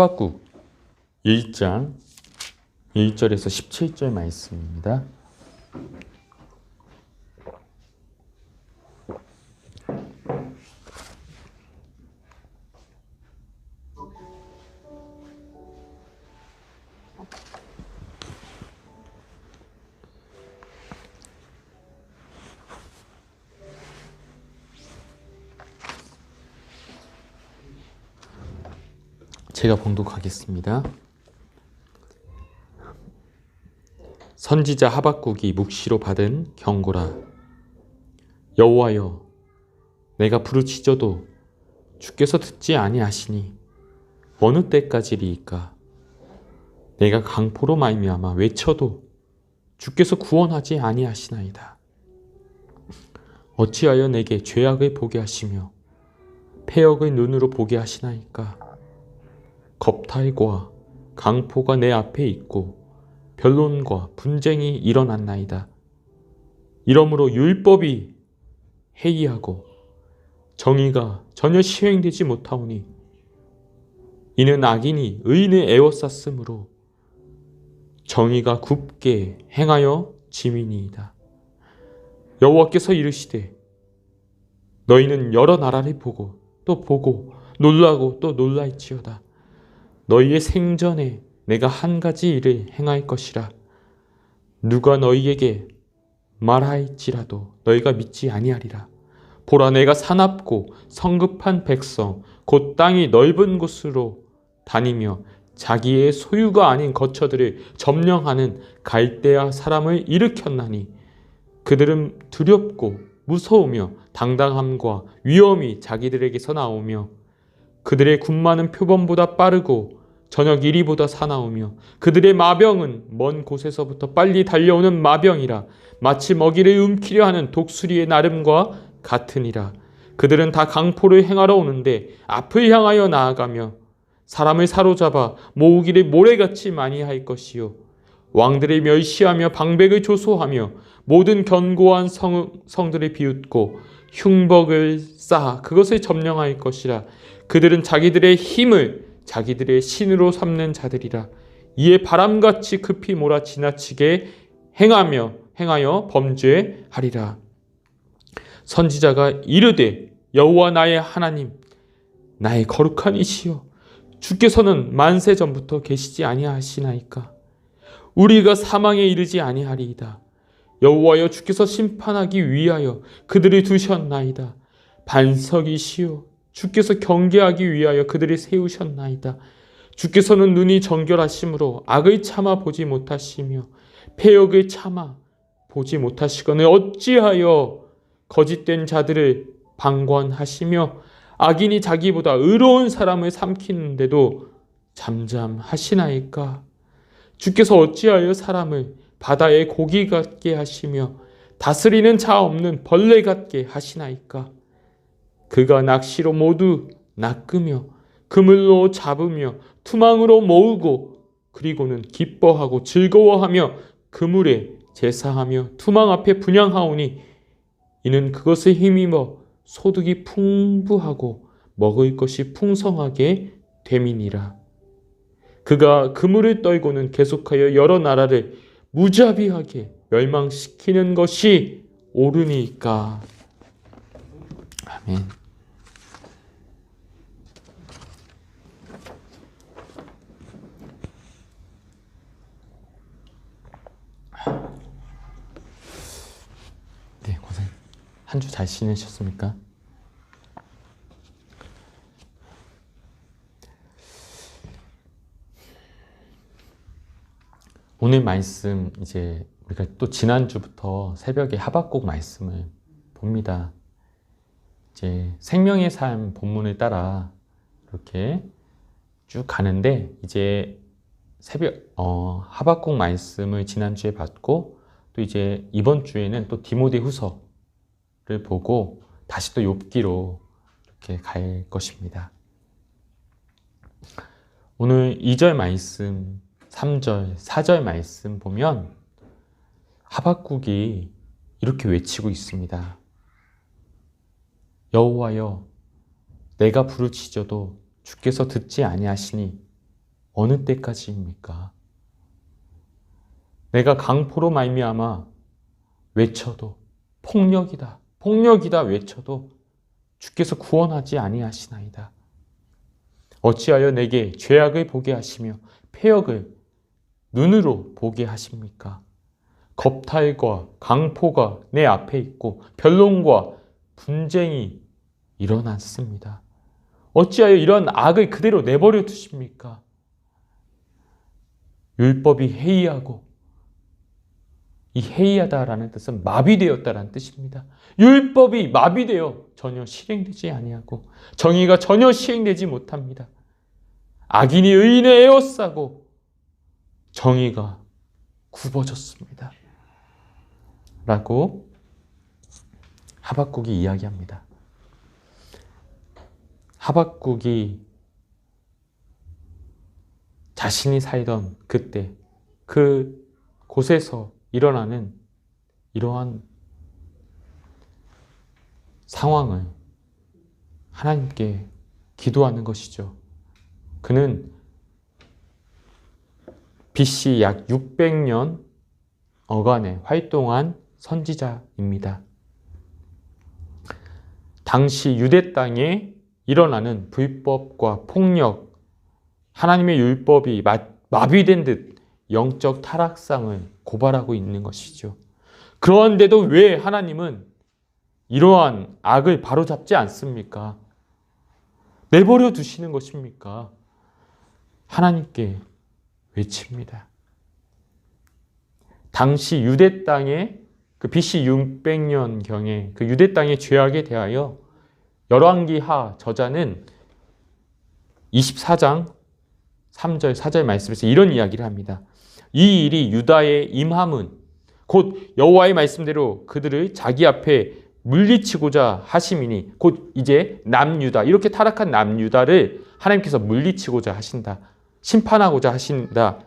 하박국 1장 1절에서 17절 말씀입니다. 제가 봉독하겠습니다. 선지자 하박국이 묵시로 받은 경고라. 여호와여, 내가 부르짖어도 주께서 듣지 아니하시니 어느 때까지리이까? 내가 강포로 말미암아 외쳐도 주께서 구원하지 아니하시나이다. 어찌하여 내게 죄악을 보게 하시며 패역을 눈으로 보게 하시나이까? 겁탈과 강포가 내 앞에 있고 변론과 분쟁이 일어났나이다. 이러므로 율법이 해이하고 정의가 전혀 시행되지 못하오니 이는 악인이 의인을 애워쌌으므로 정의가 굽게 행하여 짐이니이다. 여호와께서 이르시되 너희는 여러 나라를 보고 또 보고 놀라고 또 놀랄지어다. 너희의 생전에 내가 한 가지 일을 행할 것이라. 누가 너희에게 말할지라도 너희가 믿지 아니하리라. 보라, 내가 사납고 성급한 백성 곧 땅이 넓은 곳으로 다니며 자기의 소유가 아닌 거처들을 점령하는 갈대아 사람을 일으켰나니 그들은 두렵고 무서우며 당당함과 위엄이 자기들에게서 나오며 그들의 군마는 표범보다 빠르고 저녁 이리보다 사나우며 그들의 마병은 먼 곳에서부터 빨리 달려오는 마병이라. 마치 먹이를 움키려 하는 독수리의 나름과 같으니라. 그들은 다 강포를 행하러 오는데 앞을 향하여 나아가며 사람을 사로잡아 모으기를 모래같이 많이 할 것이요 왕들을 멸시하며 방백을 조소하며 모든 견고한 성들을 비웃고 흉벅을 쌓아 그것을 점령할 것이라. 그들은 자기들의 힘을 자기들의 신으로 삼는 자들이라. 이에 바람같이 급히 몰아 지나치게 행하여 범죄하리라. 선지자가 이르되 여호와 나의 하나님, 나의 거룩한 이시여, 주께서는 만세 전부터 계시지 아니하시나이까? 우리가 사망에 이르지 아니하리이다. 여호와여, 주께서 심판하기 위하여 그들을 두셨나이다. 반석이시여, 주께서 경계하기 위하여 그들을 세우셨나이다. 주께서는 눈이 정결하심으로 악을 참아 보지 못하시며 패역을 참아 보지 못하시거늘 어찌하여 거짓된 자들을 방관하시며 악인이 자기보다 의로운 사람을 삼키는데도 잠잠하시나이까? 주께서 어찌하여 사람을 바다의 고기 같게 하시며 다스리는 자 없는 벌레 같게 하시나이까? 그가 낚시로 모두 낚으며 그물로 잡으며 투망으로 모으고 그리고는 기뻐하고 즐거워하며 그물에 제사하며 투망 앞에 분향하오니 이는 그것을 힘입어 소득이 풍부하고 먹을 것이 풍성하게 됨이니라. 그가 그물을 떨고는 계속하여 여러 나라를 무자비하게 멸망시키는 것이 옳으니까. 아멘. 네, 고생. 한 주 잘 지내셨습니까? 오늘 말씀 이제 우리가 또 지난주부터 새벽에 하박국 말씀을 봅니다. 이제 생명의 삶 본문을 따라 이렇게 쭉 가는데 이제 하박국 말씀을 지난주에 받고 또 이제 이번 주에는 또 디모데후서를 보고 다시 또 욥기로 이렇게 갈 것입니다. 오늘 2절 말씀, 3절, 4절 말씀 보면 하박국이 이렇게 외치고 있습니다. 여호와여, 내가 부르짖어도 주께서 듣지 아니하시니 어느 때까지입니까? 내가 강포로 말미암아 외쳐도 폭력이다, 폭력이다 외쳐도 주께서 구원하지 아니하시나이다. 어찌하여 내게 죄악을 보게 하시며 패역을 눈으로 보게 하십니까? 겁탈과 강포가 내 앞에 있고 변론과 분쟁이 일어났습니다. 어찌하여 이런 악을 그대로 내버려 두십니까? 율법이 해이하고, 이 해이하다라는 뜻은 마비되었다라는 뜻입니다. 율법이 마비되어 전혀 실행되지 아니하고 정의가 전혀 시행되지 못합니다. 악인이 의인을 에워싸고 정의가 굽어졌습니다. 라고 하박국이 이야기합니다. 하박국이 자신이 살던 그때 그 곳에서 일어나는 이러한 상황을 하나님께 기도하는 것이죠. 그는 BC 약 600년 어간에 활동한 선지자입니다. 당시 유대 땅에 일어나는 불법과 폭력, 하나님의 율법이 마비된 듯 영적 타락상을 고발하고 있는 것이죠. 그런데도 왜 하나님은 이러한 악을 바로잡지 않습니까? 내버려 두시는 것입니까? 하나님께 외칩니다. 당시 유대 땅에 그 BC 600년경에 그 유대 땅의 죄악에 대하여 열왕기하 저자는 24장 3절 4절 말씀에서 이런 이야기를 합니다. 이 일이 유다에 임함은 곧 여호와의 말씀대로 그들을 자기 앞에 물리치고자 하심이니 곧 이제 남유다, 이렇게 타락한 남유다를 하나님께서 물리치고자 하신다, 심판하고자 하신다.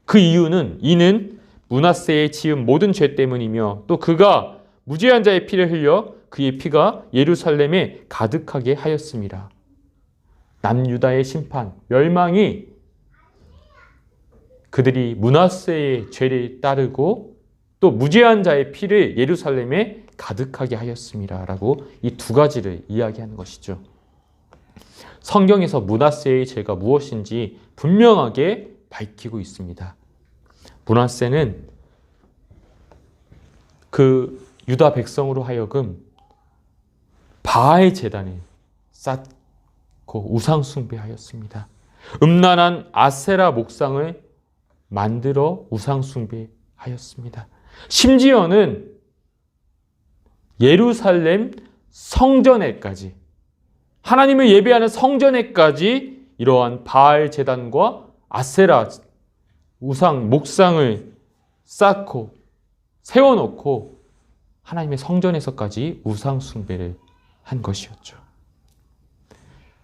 그 이유는 이는 므낫세의 지은 모든 죄 때문이며 또 그가 무죄한 자의 피를 흘려 그의 피가 예루살렘에 가득하게 하였습니다. 남유다의 심판, 멸망이 그들이 므낫세의 죄를 따르고 또 무죄한 자의 피를 예루살렘에 가득하게 하였습니다. 라고 이 두 가지를 이야기하는 것이죠. 성경에서 므낫세의 죄가 무엇인지 분명하게 밝히고 있습니다. 므낫세는 그 유다 백성으로 하여금 바알 제단에 쌓고 우상 숭배하였습니다. 음란한 아세라 목상을 만들어 우상 숭배하였습니다. 심지어는 예루살렘 성전에까지, 하나님을 예배하는 성전에까지 이러한 바알 제단과 아세라 우상 목상을 쌓고 세워놓고 하나님의 성전에서까지 우상 숭배를 한 것이었죠.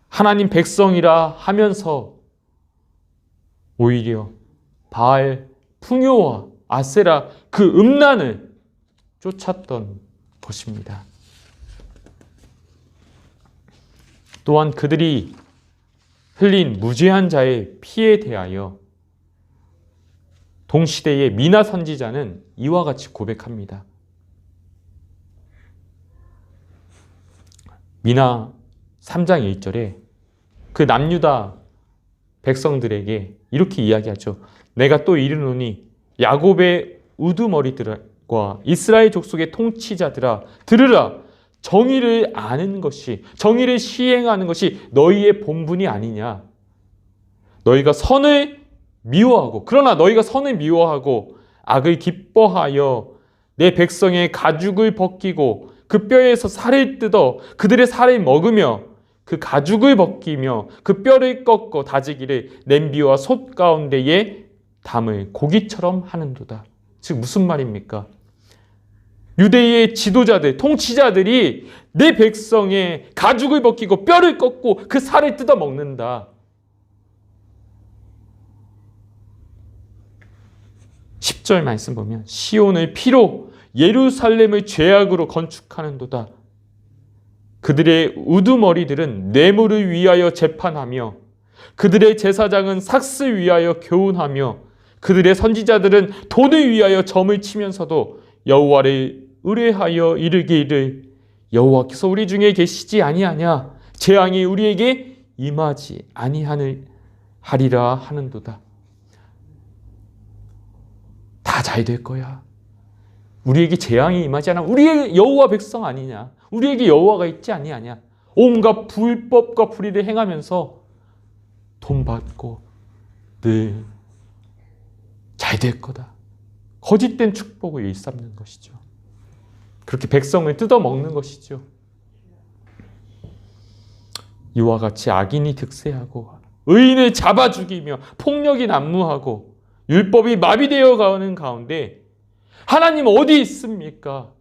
하나님 백성이라 하면서 오히려 바알 풍요와 아세라 그 음란을 쫓았던 것입니다. 또한 그들이 흘린 무죄한 자의 피에 대하여 동시대의 미나 선지자는 이와 같이 고백합니다. 미나 3장 1절에 그 남유다 백성들에게 이렇게 이야기하죠. 내가 또 이르노니 야곱의 우두머리들과 이스라엘 족속의 통치자들아 들으라. 정의를 아는 것이, 정의를 시행하는 것이 너희의 본분이 아니냐. 너희가 선을 미워하고, 그러나 너희가 선을 미워하고 악을 기뻐하여 내 백성의 가죽을 벗기고 그 뼈에서 살을 뜯어 그들의 살을 먹으며 그 가죽을 벗기며 그 뼈를 꺾어 다지기를 냄비와 솥 가운데에 담을 고기처럼 하는도다. 즉 무슨 말입니까? 유대의 지도자들, 통치자들이 내 백성의 가죽을 벗기고 뼈를 꺾고 그 살을 뜯어 먹는다. 10절 말씀 보면 시온을 피로 예루살렘을 죄악으로 건축하는도다. 그들의 우두머리들은 뇌물을 위하여 재판하며 그들의 제사장은 삭슬 위하여 교훈하며 그들의 선지자들은 돈을 위하여 점을 치면서도 여호와를 의뢰하여 이르기를 여호와께서 우리 중에 계시지 아니하냐 재앙이 우리에게 임하지 아니하리라 하는도다. 다 잘 될 거야. 우리에게 재앙이 임하지 않아. 우리의 여호와 백성 아니냐. 우리에게 여호와가 있지 아니하냐. 온갖 불법과 불의를 행하면서 돈 받고 늘 잘 될 거다. 거짓된 축복을 일삼는 것이죠. 그렇게 백성을 뜯어먹는 것이죠. 이와 같이 악인이 득세하고 의인을 잡아 죽이며 폭력이 난무하고 율법이 마비되어 가는 가운데 하나님 어디 있습니까?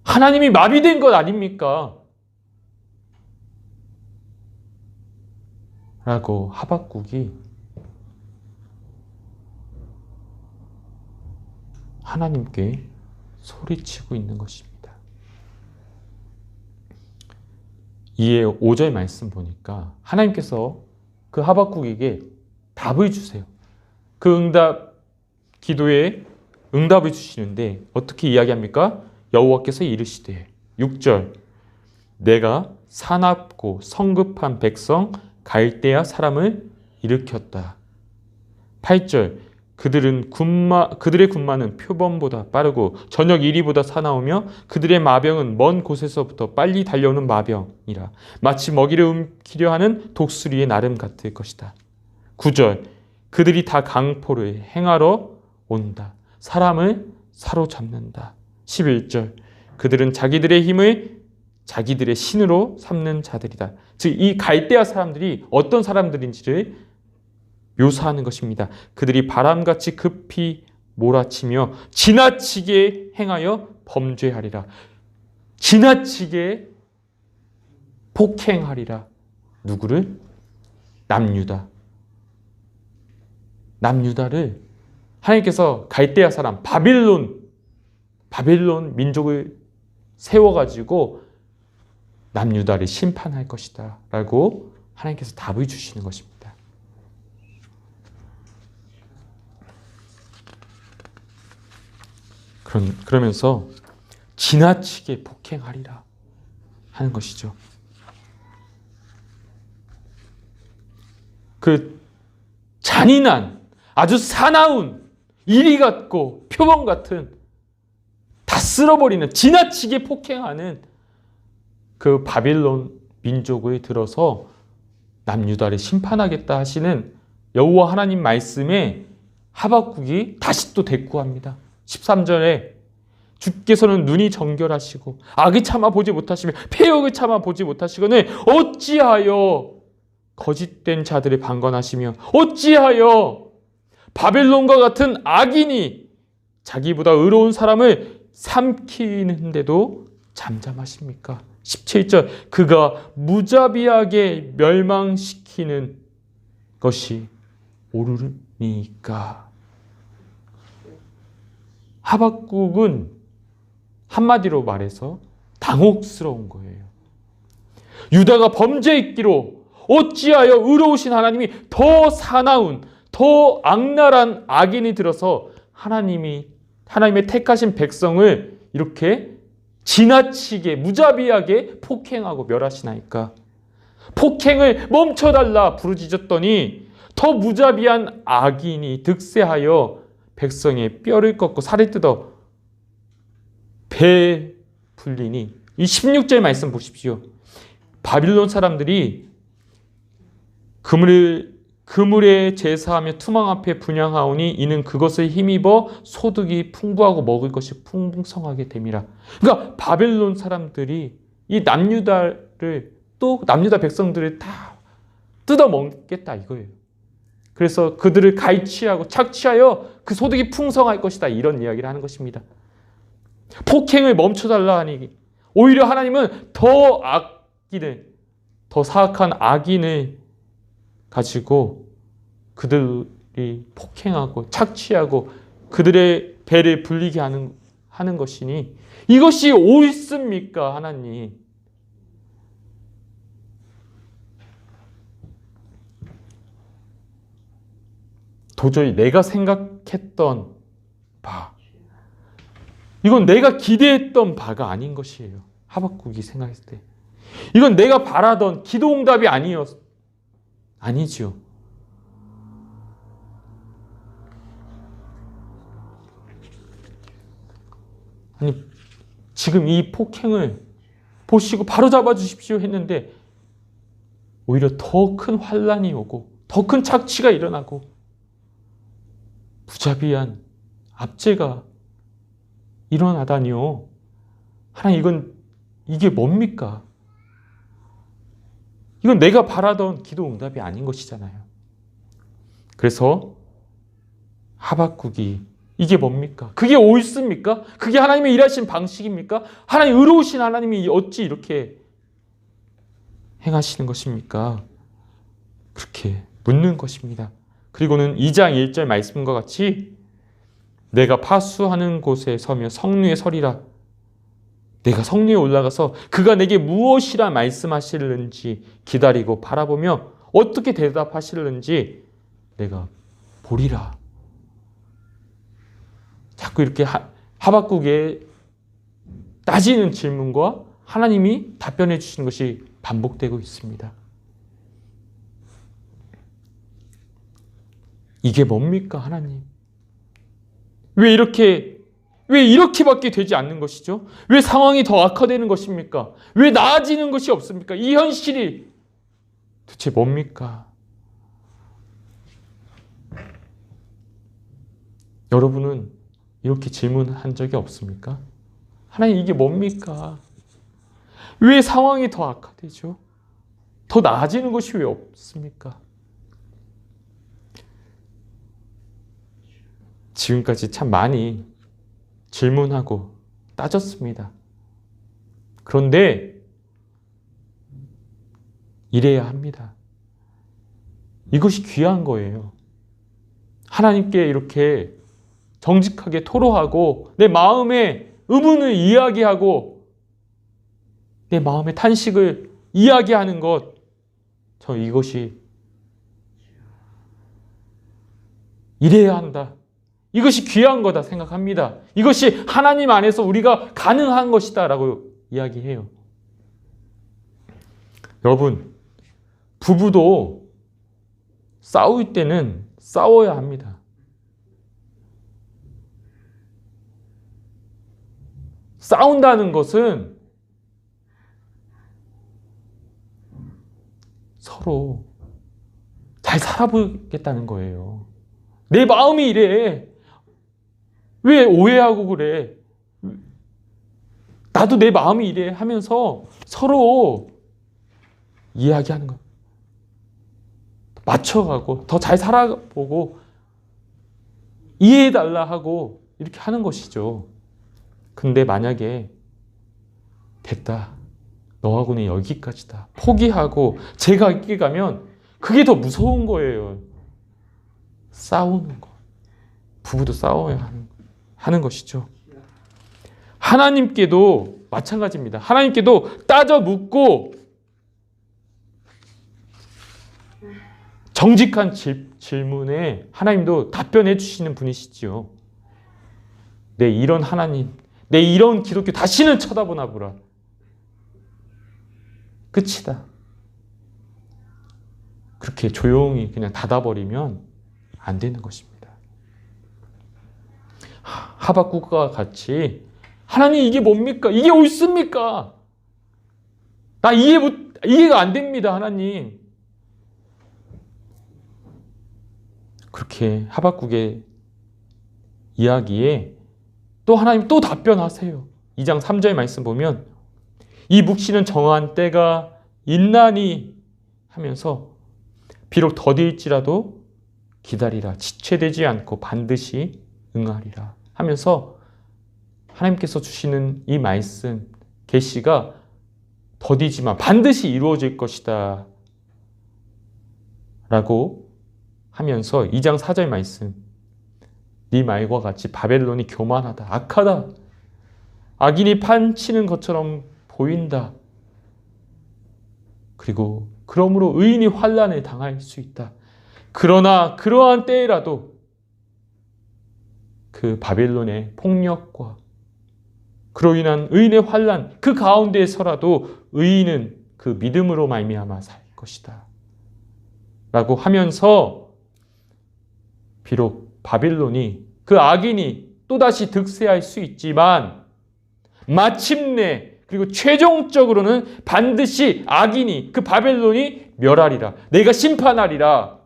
하나님이 마비된 것 아닙니까? 라고 하박국이 하나님께 소리치고 있는 것입니다. 이에 5절 말씀 보니까 하나님께서 그 하박국에게 답을 주세요. 그 기도에 응답을 주시는데 어떻게 이야기합니까? 여호와께서 이르시되 6절 내가 사납고 성급한 백성 갈대아 사람을 일으켰다. 8절 그들의 군마는 표범보다 빠르고 저녁 이리보다 사나우며 그들의 마병은 먼 곳에서부터 빨리 달려오는 마병이라 마치 먹이를 움키려 하는 독수리의 나름 같을 것이다. 9절 그들이 다 강포를 행하러 온다. 사람을 사로잡는다. 11절 그들은 자기들의 힘을 자기들의 신으로 삼는 자들이다. 즉 이 갈대아 사람들이 어떤 사람들인지를 묘사하는 것입니다. 그들이 바람같이 급히 몰아치며 지나치게 행하여 범죄하리라. 지나치게 폭행하리라. 누구를? 남유다. 남유다를 하나님께서 갈대아 사람 바빌론 민족을 세워가지고 남유다를 심판할 것이다 라고 하나님께서 답을 주시는 것입니다. 그러면서 지나치게 폭행하리라 하는 것이죠. 그 잔인한 아주 사나운 이리 같고 표범 같은 다 쓸어버리는 지나치게 폭행하는 그 바빌론 민족을 들어서 남유다를 심판하겠다 하시는 여호와 하나님 말씀에 하박국이 다시 또 대꾸합니다. 13절에 주께서는 눈이 정결하시고 악을 참아 보지 못하시며 패역을 참아 보지 못하시거늘 어찌하여 거짓된 자들을 방관하시며 어찌하여 바벨론과 같은 악인이 자기보다 의로운 사람을 삼키는데도 잠잠하십니까? 17절 그가 무자비하게 멸망시키는 것이 옳으니까. 하박국은 한마디로 말해서 당혹스러운 거예요. 유다가 범죄했기로 어찌하여 의로우신 하나님이 더 사나운 더 악랄한 악인이 들어서 하나님의 택하신 백성을 이렇게 지나치게 무자비하게 폭행하고 멸하시나이까. 폭행을 멈춰달라 부르짖었더니 더 무자비한 악인이 득세하여 백성의 뼈를 꺾고 살을 뜯어 배에 불리니. 이 16절 말씀 보십시오. 바빌론 사람들이 그물에 제사하며 투망 앞에 분향하오니 이는 그것을 힘입어 소득이 풍부하고 먹을 것이 풍성하게 됨이라. 그러니까 바벨론 사람들이 이 남유다 백성들을 다 뜯어먹겠다 이거예요. 그래서 그들을 갈취하고 착취하여 그 소득이 풍성할 것이다 이런 이야기를 하는 것입니다. 폭행을 멈춰달라 하니 오히려 하나님은 더 사악한 악인을 가지고 그들이 폭행하고 착취하고 그들의 배를 불리게 하는 것이니 이것이 옳습니까 하나님? 도저히 내가 생각했던 바, 이건 내가 기대했던 바가 아닌 것이에요. 하박국이 생각했을 때 이건 내가 바라던 기도응답이 아니지요. 아니, 지금 이 폭행을 보시고 바로 잡아주십시오 했는데 오히려 더 큰 환란이 오고 더 큰 착취가 일어나고 무자비한 압제가 일어나다니요. 하나님, 이게 뭡니까? 이건 내가 바라던 기도 응답이 아닌 것이잖아요. 그래서 하박국이 이게 뭡니까? 그게 옳습니까? 그게 하나님의 일하신 방식입니까? 하나님 의로우신 하나님이 어찌 이렇게 행하시는 것입니까? 그렇게 묻는 것입니다. 그리고는 2장 1절 말씀과 같이 내가 파수하는 곳에 서며 성류에 서리라. 내가 성류에 올라가서 그가 내게 무엇이라 말씀하실는지 기다리고 바라보며 어떻게 대답하실는지 내가 보리라. 자꾸 이렇게 하박국의 따지는 질문과 하나님이 답변해 주시는 것이 반복되고 있습니다. 이게 뭡니까, 하나님? 왜 이렇게밖에 되지 않는 것이죠? 왜 상황이 더 악화되는 것입니까? 왜 나아지는 것이 없습니까? 이 현실이 도대체 뭡니까? 여러분은 이렇게 질문한 적이 없습니까? 하나님, 이게 뭡니까? 왜 상황이 더 악화되죠? 더 나아지는 것이 왜 없습니까? 지금까지 참 많이 질문하고 따졌습니다. 그런데 이래야 합니다. 이것이 귀한 거예요. 하나님께 이렇게 정직하게 토로하고 내 마음의 의문을 이야기하고 내 마음의 탄식을 이야기하는 것, 저 이것이 이래야 한다. 이것이 귀한 거다 생각합니다. 이것이 하나님 안에서 우리가 가능한 것이다 라고 이야기해요. 여러분, 부부도 싸울 때는 싸워야 합니다. 싸운다는 것은 서로 잘 살아보겠다는 거예요. 내 마음이 이래. 왜 오해하고 그래? 나도 내 마음이 이래 하면서 서로 이야기하는 거. 맞춰가고 더 잘 살아보고 이해해달라 하고 이렇게 하는 것이죠. 근데 만약에 됐다. 너하고는 여기까지다. 포기하고 제가 있게 가면 그게 더 무서운 거예요. 싸우는 거. 부부도 싸워야 하는 것이죠. 하나님께도 마찬가지입니다. 하나님께도 따져 묻고 정직한 질문에 하나님도 답변해 주시는 분이시지요. 내 이런 하나님, 내 이런 기독교 다시는 쳐다보나 보라. 끝이다. 그렇게 조용히 그냥 닫아버리면 안 되는 것입니다. 하박국과 같이 하나님, 이게 뭡니까? 이게 옳습니까? 나 이해가 안 됩니다, 하나님. 그렇게 하박국의 이야기에 또 하나님 또 답변하세요. 2장 3절 말씀 보면 이 묵시는 정한 때가 있나니 하면서 비록 더딜지라도 기다리라. 지체되지 않고 반드시 응하리라 하면서 하나님께서 주시는 이 말씀, 계시가 더디지만 반드시 이루어질 것이다 라고 하면서 2장 4절 말씀, 네 말과 같이 바벨론이 교만하다, 악하다, 악인이 판치는 것처럼 보인다. 그리고 그러므로 의인이 환난을 당할 수 있다. 그러나 그러한 때라도 그 바벨론의 폭력과 그로 인한 의인의 환난 그 가운데에서라도 의인은 그 믿음으로 말미암아 살 것이다 라고 하면서 비록 바빌론이 그 악인이 또다시 득세할 수 있지만 마침내 그리고 최종적으로는 반드시 악인이 그 바벨론이 멸하리라. 내가 심판하리라.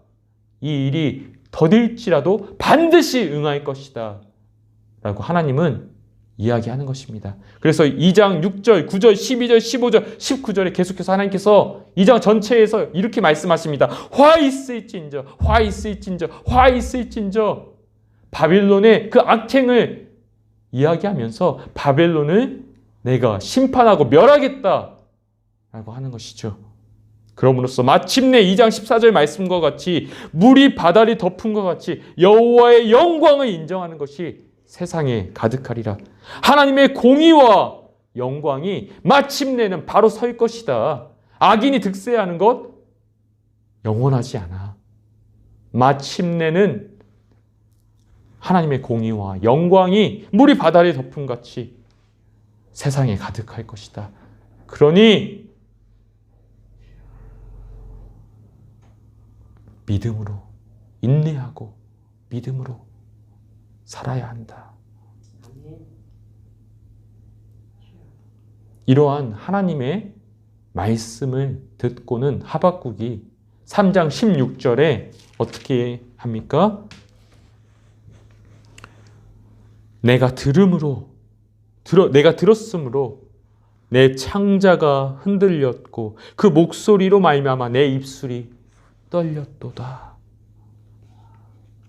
이 일이 더딜지라도 반드시 응할 것이다 라고 하나님은 이야기하는 것입니다. 그래서 2장 6절, 9절, 12절, 15절, 19절에 계속해서 하나님께서 2장 전체에서 이렇게 말씀하십니다. 화 있을진저, 화 있을진저, 화 있을진저. 바빌론의 그 악행을 이야기하면서 바벨론을 내가 심판하고 멸하겠다 라고 하는 것이죠. 그럼으로써 마침내 2장 14절 말씀과 같이 물이 바다를 덮은 것 같이 여호와의 영광을 인정하는 것이 세상에 가득하리라. 하나님의 공의와 영광이 마침내는 바로 설 것이다. 악인이 득세하는 것 영원하지 않아. 마침내는 하나님의 공의와 영광이 물이 바다를 덮은 같이 세상에 가득할 것이다. 그러니 믿음으로 인내하고 믿음으로 살아야 한다. 이러한 하나님의 말씀을 듣고는 하박국이 3장 16절에 어떻게 합니까? 내가 들었으므로 내 창자가 흔들렸고 그 목소리로 말미암아 내 입술이 떨렸도다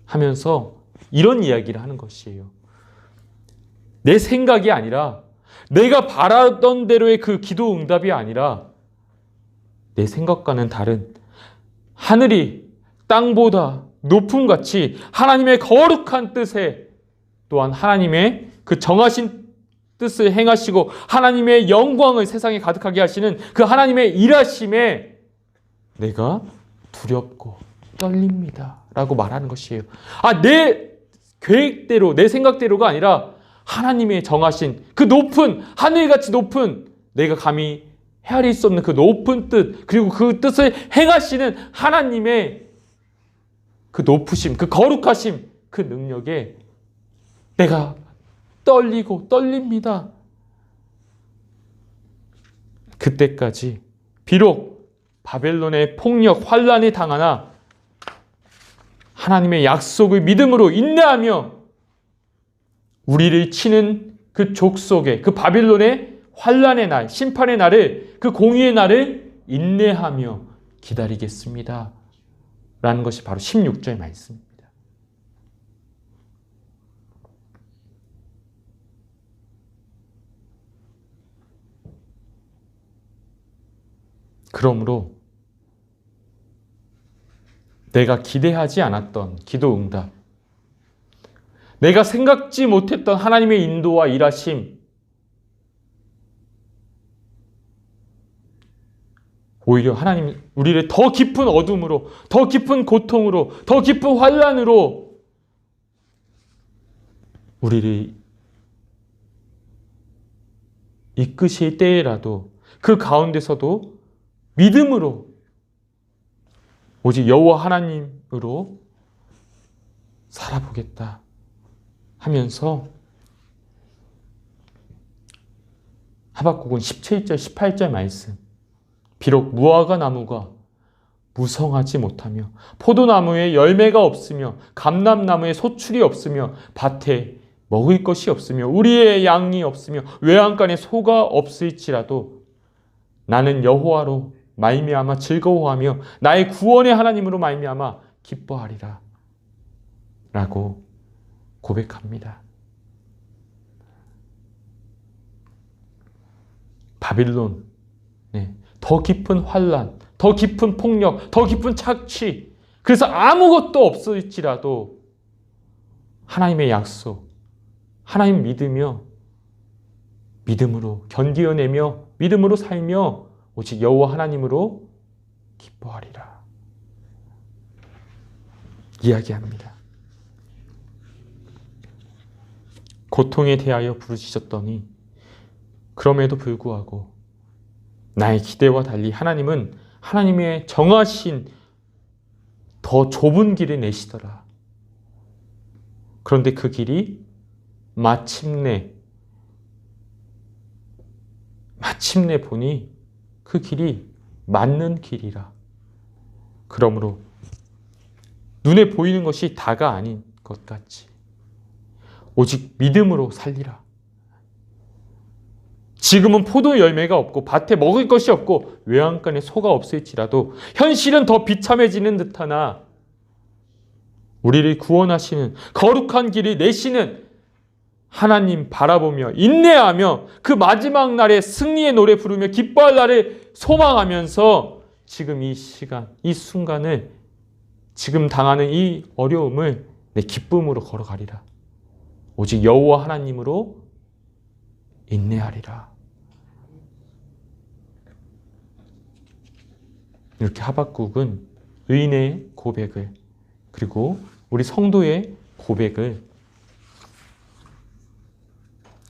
하면서 이런 이야기를 하는 것이에요. 내 생각이 아니라 내가 바라던 대로의 그 기도 응답이 아니라 내 생각과는 다른 하늘이 땅보다 높음 같이 하나님의 거룩한 뜻에 또한 하나님의 그 정하신 뜻을 행하시고 하나님의 영광을 세상에 가득하게 하시는 그 하나님의 일하심에 내가 두렵고 떨립니다 라고 말하는 것이에요. 내 계획대로 내 생각대로가 아니라 하나님의 정하신 그 높은 하늘같이 높은 내가 감히 헤아릴 수 없는 그 높은 뜻 그리고 그 뜻을 행하시는 하나님의 그 높으심 그 거룩하심 그 능력에 내가 떨리고 떨립니다. 그때까지 비록 바벨론의 폭력 환난에 당하나 하나님의 약속을 믿음으로 인내하며 우리를 치는 그 족속의 그 바빌론의 환난의 날, 심판의 날을 그 공의의 날을 인내하며 기다리겠습니다. 라는 것이 바로 16절 말씀입니다. 그러므로 내가 기대하지 않았던 기도 응답, 내가 생각지 못했던 하나님의 인도와 일하심, 오히려 하나님 우리를 더 깊은 어둠으로, 더 깊은 고통으로, 더 깊은 환난으로 우리를 이끄실 때라도 그 가운데서도 믿음으로 오직 여호와 하나님으로 살아보겠다 하면서 하박국은 17절 18절 말씀, 비록 무화과 나무가 무성하지 못하며 포도나무에 열매가 없으며 감람나무에 소출이 없으며 밭에 먹을 것이 없으며 우리의 양이 없으며 외양간에 소가 없을지라도 나는 여호와로 말미암아 즐거워하며 나의 구원의 하나님으로 말미암아 기뻐하리라 라고 고백합니다. 바빌론, 더 깊은 환난, 더 깊은 폭력, 더 깊은 착취, 그래서 아무것도 없을지라도 하나님의 약속, 하나님 믿으며 믿음으로 견디어내며 믿음으로 살며 오직 여호와 하나님으로 기뻐하리라 이야기합니다. 고통에 대하여 부르짖었더니 그럼에도 불구하고 나의 기대와 달리 하나님은 하나님의 정하신 더 좁은 길을 내시더라. 그런데 그 길이 마침내 보니 그 길이 맞는 길이라. 그러므로 눈에 보이는 것이 다가 아닌 것 같지. 오직 믿음으로 살리라. 지금은 포도 열매가 없고 밭에 먹을 것이 없고 외양간에 소가 없을지라도 현실은 더 비참해지는 듯하나 우리를 구원하시는 거룩한 길을 내시는 하나님 바라보며 인내하며 그 마지막 날에 승리의 노래 부르며 기뻐할 날을 소망하면서 지금 이 시간, 이 순간을 지금 당하는 이 어려움을 내 기쁨으로 걸어가리라. 오직 여호와 하나님으로 인내하리라. 이렇게 하박국은 의인의 고백을 그리고 우리 성도의 고백을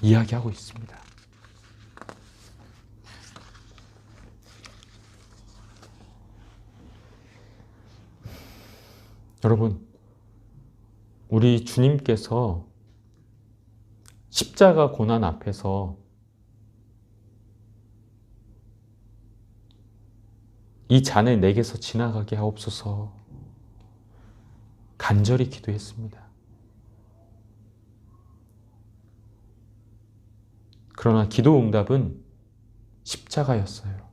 이야기하고 있습니다. 여러분, 우리 주님께서 십자가 고난 앞에서 이 잔을 내게서 지나가게 하옵소서 간절히 기도했습니다. 그러나 기도 응답은 십자가였어요.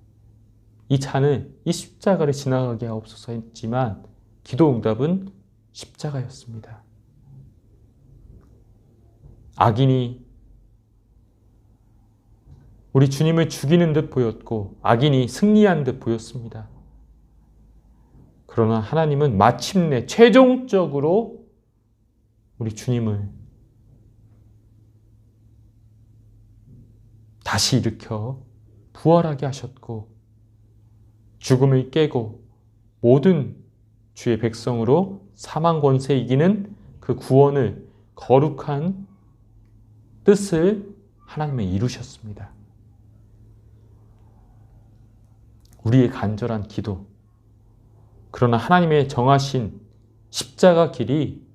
이 십자가를 지나가게 하옵소서 했지만 기도 응답은 십자가였습니다. 악인이 우리 주님을 죽이는 듯 보였고 악인이 승리한 듯 보였습니다. 그러나 하나님은 마침내 최종적으로 우리 주님을 다시 일으켜 부활하게 하셨고 죽음을 깨고 모든 주의 백성으로 사망 권세 이기는 그 구원을 거룩한 뜻을 하나님은 이루셨습니다. 우리의 간절한 기도, 그러나 하나님의 정하신 십자가 길이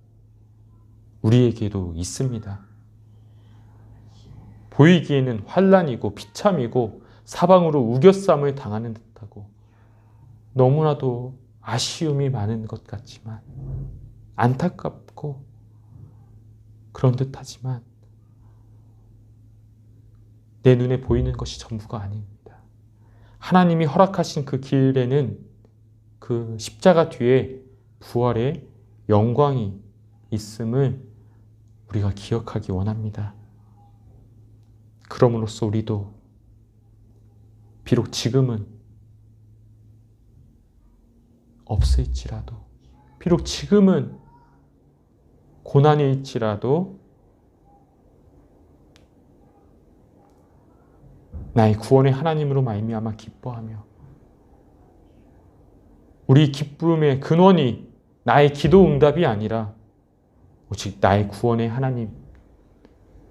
우리에게도 있습니다. 보이기에는 환난이고 비참이고 사방으로 우겨쌈을 당하는 듯하고 너무나도 아쉬움이 많은 것 같지만 안타깝고 그런 듯하지만 내 눈에 보이는 것이 전부가 아닙니다. 하나님이 허락하신 그 길에는 그 십자가 뒤에 부활의 영광이 있음을 우리가 기억하기 원합니다. 그럼으로써 우리도 비록 지금은 없을지라도 비록 지금은 고난일지라도 나의 구원의 하나님으로 말미암아 기뻐하며 우리 기쁨의 근원이 나의 기도 응답이 아니라 오직 나의 구원의 하나님,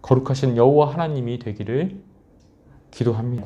거룩하신 여호와 하나님이 되기를 기도합니다.